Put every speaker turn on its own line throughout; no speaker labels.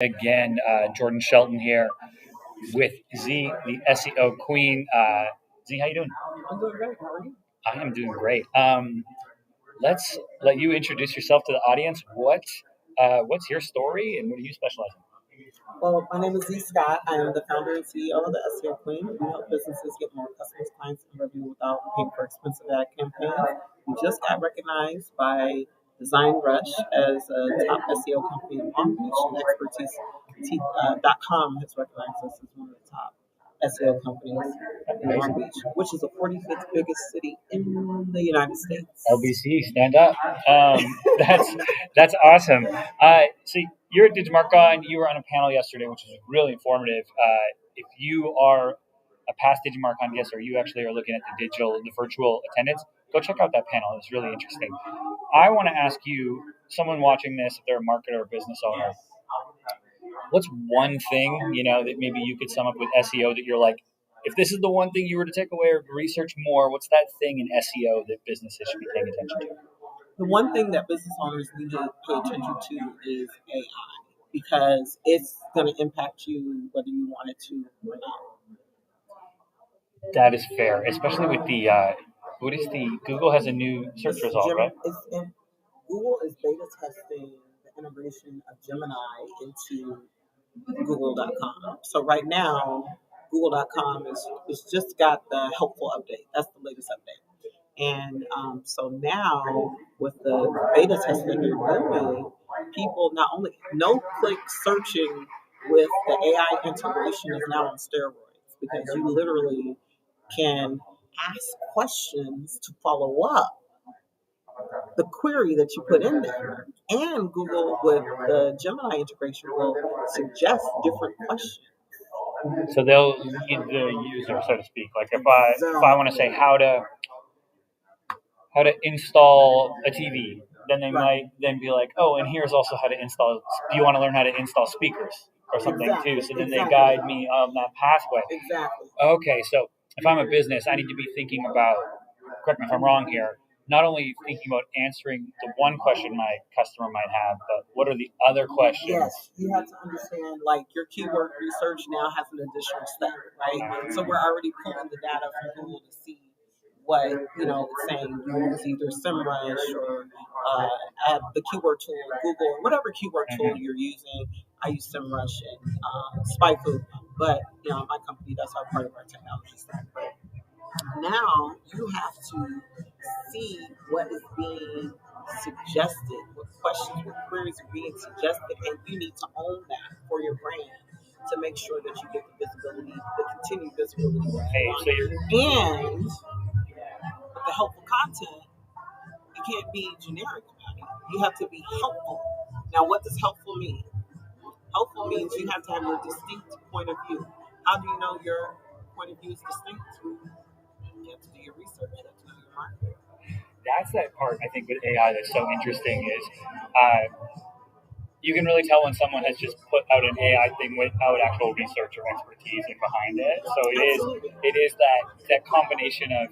Again, Jordan Shelton here with Z, the SEO queen. Z, how you doing?
I'm doing great. How are you?
I am doing great. Let's let you introduce yourself to the audience. What's your story and what do you specialize in?
Well, my name is Z Scott. I am the founder and CEO of the SEO Queen. We help businesses get more customers, clients, and revenue without paying for expensive ad campaigns. We just got recognized by Design Rush as a top SEO company in Long Beach, and Expertise.com has recognized us as one of the top SEO companies in Long Beach, which is the 45th biggest city in the United States.
LBC, stand up. That's awesome. So you're at DigiMarCon. You were on a panel yesterday, which was really informative. If you are a past DigiMarCon guest, or you actually are looking at the virtual attendance, go check out that panel. It's really interesting. I want to ask you, someone watching this, if they're a marketer or business owner, what's one thing, that maybe you could sum up with SEO that you're like, if this is the one thing you were to take away or research more, what's that thing in SEO that businesses should be paying attention to?
The one thing that business owners need to pay attention to is AI, because it's going to impact you whether you want it to or not.
That is fair, especially with Google has a new search result, right?
Google is beta testing the integration of Gemini into Google.com. So right now, Google.com is just got the helpful update. That's the latest update. And so now, with the beta test that they're doing, people not only no-click searching with the AI integration is now on steroids, because you literally can ask questions to follow up the query that you put in there. And Google, with the Gemini integration, will suggest different questions.
So they'll lead the user, so to speak. Like if I want to say how to install a TV, then they might then be like, oh, and here's also how to install. Do you want to learn how to install speakers or something too? So then they guide me on that pathway.
Exactly.
Okay, so if I'm a business, I need to be thinking about, correct me if I'm wrong here, not only thinking about answering the one question my customer might have, but what are the other questions?
Yes, you have to understand, like, your keyword research now has an additional step, right? So we're already pulling the data from Google to see what, it's saying. You use either SEMrush or add the keyword tool in Google, or whatever keyword tool you're using. I use SEMrush and SpyFu, but, my company, that's our part of our technology stack. But now you have to see what is being suggested, what questions, what queries are being suggested, and you need to own that for your brand to make sure that you get the visibility, the continued visibility. And with the helpful content, you can't be generic about it. You have to be helpful. Now, what does helpful mean? Helpful means you have to have a distinct point of view. How do you know your point of view is distinct? You have to do your research. You have to do your marketing.
That's that part, I think, with AI that's so interesting is you can really tell when someone has just put out an AI thing without actual research or expertise in behind it. So it is that combination of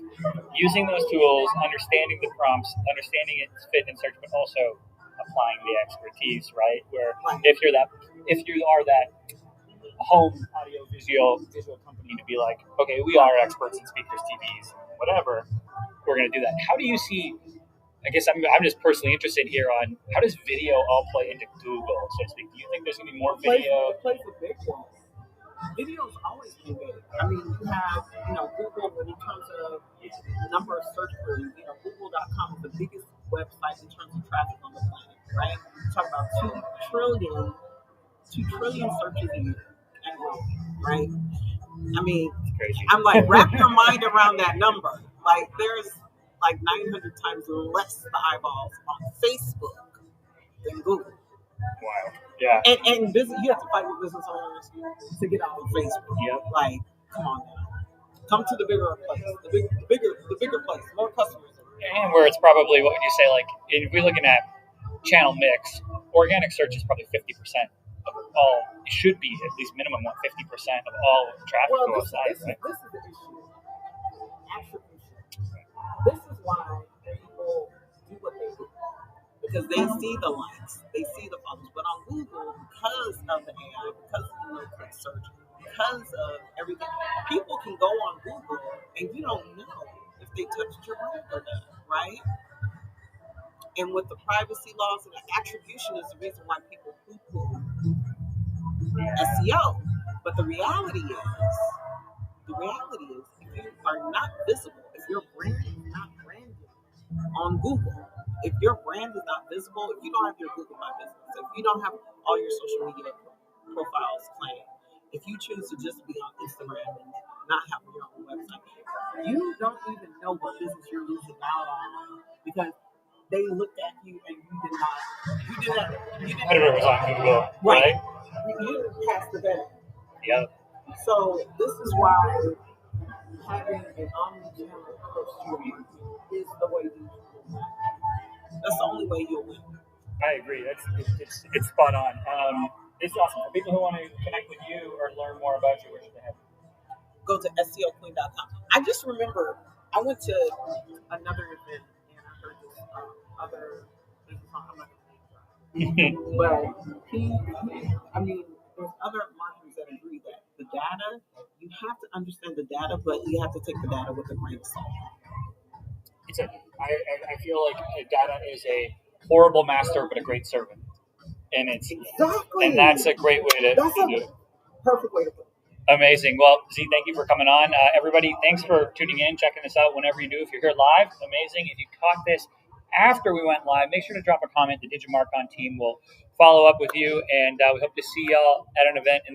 using those tools, understanding the prompts, understanding its fit and search, but also applying the expertise, right? Where if you are that home audio visual company to be like, okay, we are experts in speakers, TVs, whatever, we're going to do that. How do you see? I guess I'm just personally interested here on how does video all play into Google, so to speak. Do you think there's going to be more video?
It plays a big role. Video's always been big. I mean, you have, Google, when in terms of the number of search queries, Google.com is the biggest website in terms of traffic on the planet, right? We're talking about 2 trillion searches a year, right? I mean,
crazy.
I'm like, wrap your mind around that number. Like, there's like 900 times less the eyeballs on Facebook than Google.
Wow. Yeah.
And business, you have to fight with business owners to get out on Facebook.
Yep.
Like, come on now. Come to the bigger place. The bigger place. More customers.
And where it's probably, what would you say, like, if we're looking at channel mix, organic search is probably 50% of all, it should be at least minimum 50% of all traffic to a site.
This is the issue. Attribution. This is why people do what they do. because they see the likes, they see the followers. But on Google, because of the AI, because of the no-click search, because of everything, people can go on Google and you don't know if they touched your brand or not, right? And with the privacy laws and the attribution is the reason why people poo-poo SEO. But the reality is, if you are not visible, if your brand is not branded on Google, if your brand is not visible, if you don't have your Google My Business, if you don't have all your social media profiles claimed, if you choose to just be on Instagram and not have your own website, you don't even know what business you're losing out on because they looked at you and you didn't
Whatever was on Google, right?
You didn't pass the vetting.
Yep.
So this is why having an omnichannel approach to your marketing is the way you win. That's the only way you'll win.
I agree. It's spot on. It's awesome. For people who want to connect with you or learn more about you, where should they head?
Go to SEOqueen.com. I just remember I went to another event and I heard this other business owner. I'm not going to name drop. But I mean, there's other marketers that agree that the data, you have to understand the data, but you have to take the data with a grain of salt.
I feel like data is a horrible master but a great servant, and that's a great way to do it.
Perfect way to put it.
Amazing. Well, Z, thank you for coming on. Everybody, thanks for tuning in, checking this out whenever you do. If you're here live, amazing. If you caught this after we went live, make sure to drop a comment. The DigiMarCon team will follow up with you, and we hope to see y'all at an event in the future.